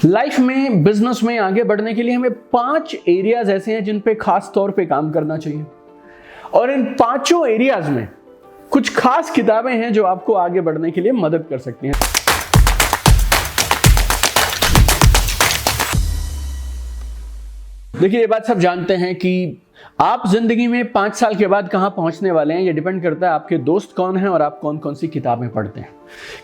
Life में, business में आगे बढ़ने के लिए हमें 5 एरियाज ऐसे हैं जिन पे खास तौर पे काम करना चाहिए। और इन 5 एरियाज में कुछ खास किताबें हैं जो आपको आगे बढ़ने के लिए मदद कर सकती हैं। देखिए, ये बात सब जानते हैं कि आप जिंदगी में 5 साल के बाद कहां पहुंचने वाले हैं, ये डिपेंड करता है आपके दोस्त कौन हैं और आप कौन कौन सी किताबें पढ़ते हैं।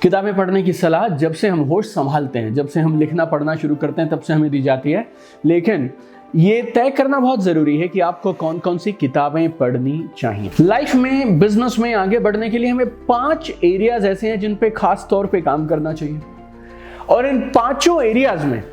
किताबें पढ़ने की सलाह जब से हम होश संभालते हैं, जब से हम लिखना पढ़ना शुरू करते हैं, तब से हमें दी जाती है। लेकिन ये तय करना बहुत जरूरी है कि आपको कौन कौन सी किताबें पढ़नी चाहिए। लाइफ में, बिजनेस में आगे बढ़ने के लिए हमें 5 एरियाज ऐसे हैं जिन पे खास तौर पे काम करना चाहिए। और इन 5 एरियाज में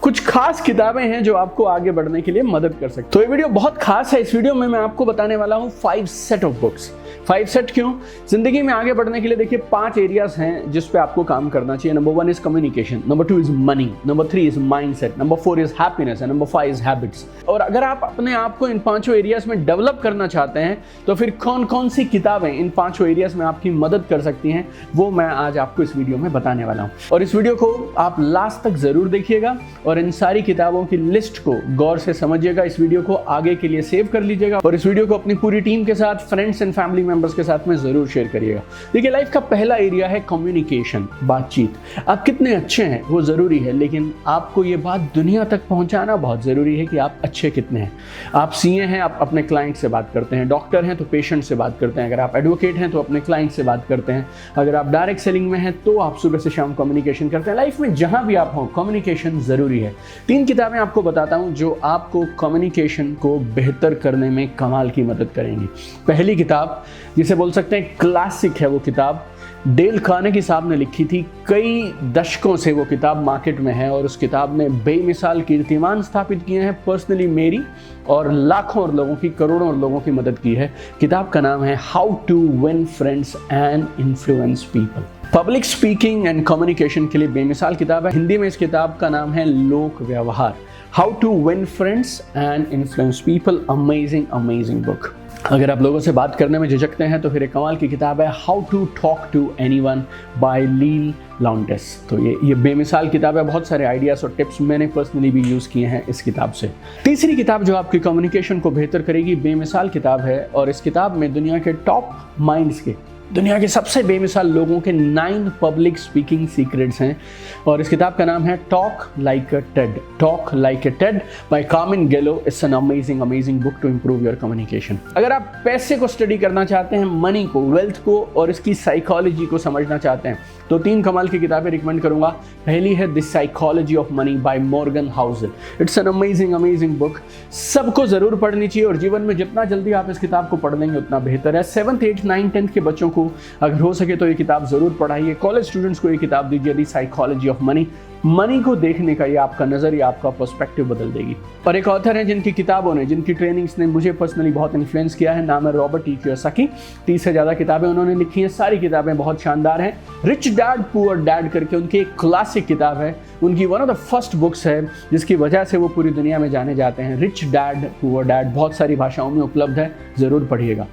कुछ खास किताबें हैं जो आपको आगे बढ़ने के लिए मदद कर सकती हैं। तो ये वीडियो बहुत खास है। इस वीडियो में मैं आपको बताने वाला हूं 5 सेट ऑफ बुक्स। 5 सेट क्यों? जिंदगी में आगे बढ़ने के लिए देखिए 5 एरियाज हैं जिस पे आपको काम करना चाहिए। Number 1 is communication, number 2 is money, number 3 is mindset, number 4 is happiness and number 5 is habits. और अगर आप अपने आप को इन 5 एरियाज में डेवलप करना चाहते हैं तो फिर कौन कौन सी किताबें इन 5 एरियाज में आपकी मदद कर सकती हैं, वो मैं आज आपको इस वीडियो में बताने वाला हूं। और इस वीडियो को आप लास्ट तक जरूर देखिएगा और इन सारी किताबों की लिस्ट को गौर से समझिएगा। इस वीडियो को आगे के लिए सेव कर लीजिएगा और इस वीडियो को अपनी पूरी टीम के साथ, फ्रेंड्स एंड फैमिली मेंबर्स के साथ में जरूर शेयर करिएगा। देखिए, लाइफ का पहला एरिया है कम्युनिकेशन, बातचीत। आप कितने अच्छे हैं वो जरूरी है, लेकिन आपको ये बात दुनिया तक पहुंचाना बहुत जरूरी है कि आप अच्छे कितने हैं। आप सीए हैं, आप अपने क्लाइंट से बात करते हैं, डॉक्टर हैं तो पेशेंट से बात करते हैं, अगर आप एडवोकेट हैं तो अपने क्लाइंट से बात करते हैं, अगर आप डायरेक्ट सेलिंग में हैं तो आप सुबह से शाम कम्युनिकेशन करते हैं। लाइफ में जहां भी आप हो, कम्युनिकेशन जरूरी है। 3 किताबें आपको बताता हूं जो आपको कम्युनिकेशन को बेहतर करने में कमाल की मदद करेंगी। पहली किताब, जिसे बोल सकते हैं क्लासिक है, वो किताब डेल कार्नेगी साहब ने लिखी थी। कई दशकों से वो किताब मार्केट में है और उस किताब ने बेमिसाल कीर्तिमान स्थापित किए हैं। पर्सनली मेरी और लाखों और लोगों की, करोड़ों और लोगों की मदद की है। किताब का नाम है how to win friends and influence people. Public speaking and communication के लिए बेमिसाल किताब है। हिंदी में इस किताब का नाम है Lok Vyavahar, how to win friends and influence people. Amazing book. अगर आप लोगों से बात करने में झिझकते हैं तो फिर एक कमाल की किताब है how to talk to anyone by Leil Lowndes. तो ये बेमिसाल किताब है। बहुत सारे आइडियाज और टिप्स मैंने पर्सनली भी यूज़ किए हैं इस किताब से। तीसरी किताब जो आपकी कम्युनिकेशन को बेहतर करेगी, बेमिसाल किताब है और इस किताब में दुनिया के टॉप माइंड्स के, दुनिया के सबसे बेमिसाल लोगों के 9 पब्लिक स्पीकिंग सीक्रेट्स हैं और इस किताब का नाम है talk like a TED, talk like a TED by Carmine Gallo. It's an amazing book to improve your communication. अगर आप पैसे को स्टडी करना चाहते हैं, मनी को, वेल्थ को और इसकी साइकोलॉजी को समझना चाहते हैं तो 3 कमाल की किताबें रिकमेंड करूंगा। पहली है the psychology of money by Morgan Housel. It's an amazing book, सबको जरूर पढ़नी चाहिए और जीवन में जितना जल्दी आप इस किताब को पढ़ लेंगे उतना बेहतर है। 7th, 8th, 9th, 10th के बच्चों को अगर हो सके तो ये किताब जरूर पढ़ाइए। कॉलेज स्टूडेंट्स को ये किताब दीजिए, the psychology of money. Money को देखने का ये आपका नजरिया, आपका पर्सपेक्टिव बदल देगी। और एक ऑथर है जिनकी किताबों ने, जिनकी ट्रेनिंग्स ने मुझे पर्सनली बहुत इन्फ्लुएंस किया है, नाम है रॉबर्ट टी कियोसाकी। 30 से ज़्यादा किताबें उन्होंने लिखी हैं, सारी किताबें बहुत शानदार हैं। रिच डैड पुअर डैड करके उनकी एक क्लासिक किताब है, उनकी one of the first books है जिसकी वजह से वो पूरी दुनिया में जाने जाते हैं। रिच डैड पुअर डैड बहुत सारी भाषाओं में उपलब्ध है, जरूर पढ़िएगा।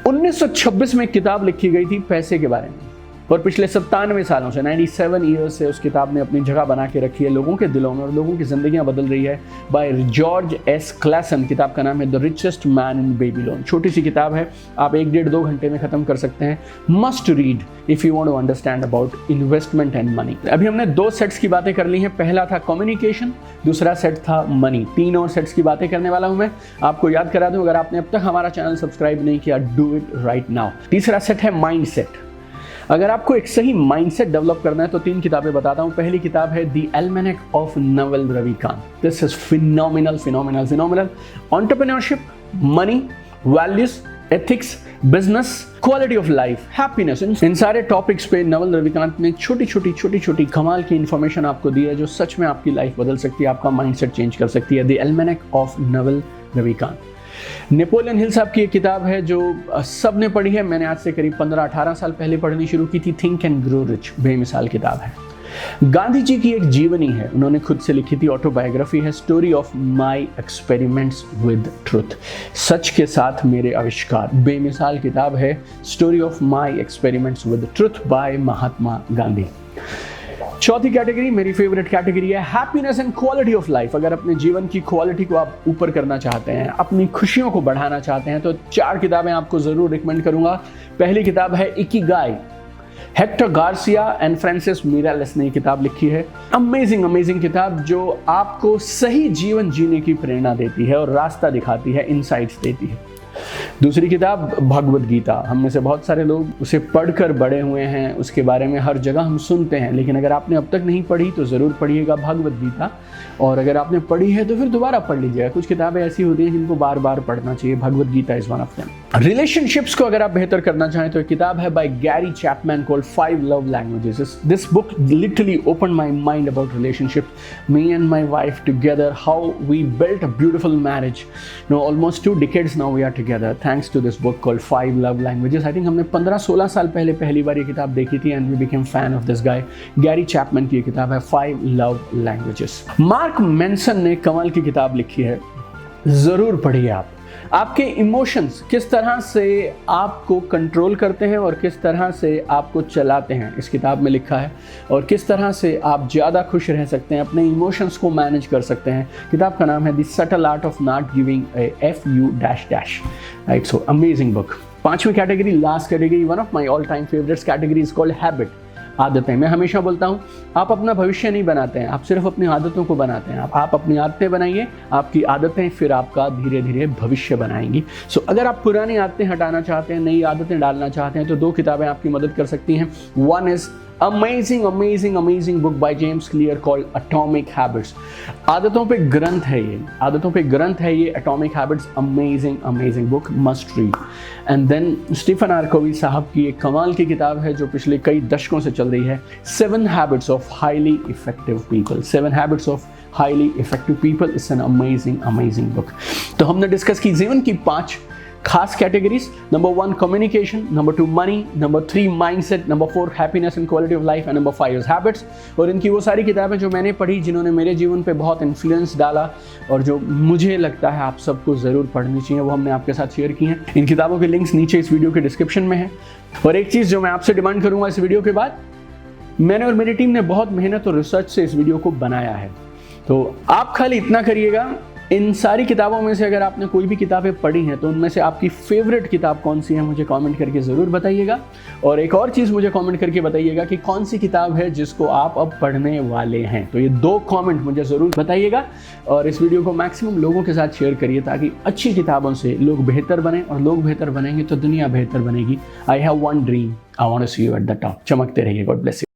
1926 में एक किताब लिखी गई थी पैसे के बारे में और पिछले 97 सालों से, 97 ईयर्स से उस किताब ने अपनी जगह बना के रखी है लोगों के दिलों में और लोगों की जिंदगियां बदल रही है। By George S Klaassen. किताब का नाम है the richest man in Babylon. छोटी सी किताब है, आप 1-1.5-2 घंटे में खत्म कर सकते हैं। Must read if you want to understand about investment and money. अभी हमने 2 सेट्स की बातें कर ली हैं। पहला था कम्युनिकेशन, दूसरा सेट था मनी। 3 और सेट्स की बातें करने वाला हूं मैं। आपको याद करा दूं, अगर आपने अब तक हमारा चैनल सब्सक्राइब नहीं किया, डू इट राइट नाउ। तीसरा सेट है माइंड सेट। अगर आपको एक सही माइंडसेट डेवलप करना है तो 3 किताबें बताता हूं। पहली किताब है the almanack of Naval Ravikant. This is phenomenal. Entrepreneurship, money, values, ethics, business, quality of life, happiness, इन सारे टॉपिक्स पे नवल रविकांत ने छोटी कमाल की इंफॉर्मेशन आपको दी है जो सच में आपकी लाइफ बदल सकती है, आपका माइंडसेट चेंज कर सकती है। The almanack of Naval Ravikant. Napoleon Hill साहब की एक किताब है जो सब ने पढ़ी है, मैंने आज से करीब 15-18 साल पहले पढ़नी शुरू की थी। थिंक एंड ग्रो रिच, बेमिसाल किताब है। गांधी जी की एक जीवनी है, उन्होंने खुद से लिखी थी, ऑटोबायोग्राफी है, story of my experiments with truth, सच के साथ मेरे आविष्कार। बेमिसाल किताब है, story of my experiments with truth by Mahatma Gandhi. चौथी कैटेगरी मेरी फेवरेट कैटेगरी है happiness and quality of life. अगर अपने जीवन की क्वालिटी को आप ऊपर करना चाहते हैं, अपनी खुशियों को बढ़ाना चाहते हैं, तो 4 किताबें आपको जरूर रिकमेंड करूंगा। पहली किताब है Ikigai. Hector Garcia and Francis Miralles ने ये किताब लिखी है। अमेजिंग किताब जो आपको सही जीवन जीने की प्रेरणा देती है और रास्ता दिखाती है, इनसाइट्स देती है। दूसरी किताब भगवद गीता। हम में से बहुत सारे लोग उसे पढ़कर बड़े हुए हैं, उसके बारे में हर जगह हम सुनते हैं, लेकिन अगर आपने अब तक नहीं पढ़ी तो ज़रूर पढ़िएगा भगवद गीता। और अगर आपने पढ़ी है तो फिर दोबारा पढ़ लीजिएगा। कुछ किताबें ऐसी होती हैं जिनको बार बार पढ़ना चाहिए, Bhagavad Gita is one of them. Relationships को अगर आप बेहतर करना चाहें तो एक किताब है by Gary Chapman called 5 love languages. This book literally open my mind about relationship, me and my wife together, how we built a beautiful marriage. Almost 2 decades now we are together thanks to this book called 5 love languages. I think हमने 15-16 साल पहले पहली बार ये किताब देखी थी and we became fan of this guy. Gary Chapman की ये किताब है 5 love languages. मार्क मेंसन ने कमाल की किताब लिखी है, ज़रूर पढ़िए आप। आपके इमोशंस किस तरह से आपको कंट्रोल करते हैं और किस तरह से आपको चलाते हैं, इस किताब में लिखा है। और किस तरह से आप ज़्यादा खुश रह सकते हैं, अपने इमोशंस को मैनेज कर सकते हैं। किताब का नाम है the subtle art of not giving a FU dash dash, right. So amazing book. 5वीं category, last category, one of my all time favourites category is called habit, आदतें। मैं हमेशा बोलता हूँ आप अपना भविष्य नहीं बनाते हैं, आप सिर्फ अपनी आदतों को बनाते हैं। आप अपनी आदतें बनाइए, आपकी आदतें फिर आपका धीरे धीरे भविष्य बनाएंगी। सो अगर आप पुरानी आदतें हटाना चाहते हैं, नई आदतें डालना चाहते हैं, तो 2 किताबें आपकी मदद कर सकती हैं। One is amazing book by James Clear called Atomic Habits. आदतों पे ग्रंथ है ये Atomic Habits, amazing book, must read. And then Stephen R Covey साहब की एक कमाल की किताब है जो पिछले कई दशकों से चल रही है, 7 Habits of Highly Effective People. 7 Habits of Highly Effective People is an amazing book. तो हमने डिस्कस की जीवन की 5 खास categories. Number 1 communication, number 2 money, number 3 mindset, number 4 happiness and quality of life, and number 5 is habits. और इनकी वो सारी किताबें जो मैंने पढ़ी, जिन्होंने मेरे जीवन पे बहुत इन्फ्लुएंस डाला और जो मुझे लगता है आप सबको ज़रूर पढ़नी चाहिए, वो हमने आपके साथ शेयर की हैं। इन किताबों के लिंक्स नीचे इस वीडियो के डिस्क्रिप्शन में है। और एक चीज़ जो मैं आपसे डिमांड करूँगा इस वीडियो के बाद, मैंने और मेरी टीम ने बहुत मेहनत और रिसर्च से इस वीडियो को बनाया है, तो आप खाली इतना करिएगा, इन सारी किताबों में से अगर आपने कोई भी किताबें पढ़ी हैं तो उनमें से आपकी फेवरेट किताब कौन सी है मुझे कमेंट करके ज़रूर बताइएगा। और एक और चीज़ मुझे कमेंट करके बताइएगा कि कौन सी किताब है जिसको आप अब पढ़ने वाले हैं। तो ये 2 कमेंट मुझे ज़रूर बताइएगा और इस वीडियो को मैक्सिमम लोगों के साथ शेयर करिए ताकि अच्छी किताबों से लोग बेहतर बने, और लोग बेहतर बनेंगे तो दुनिया बेहतर बनेगी। I have one dream, I want to see you at the top. चमकते रहिए। God bless you.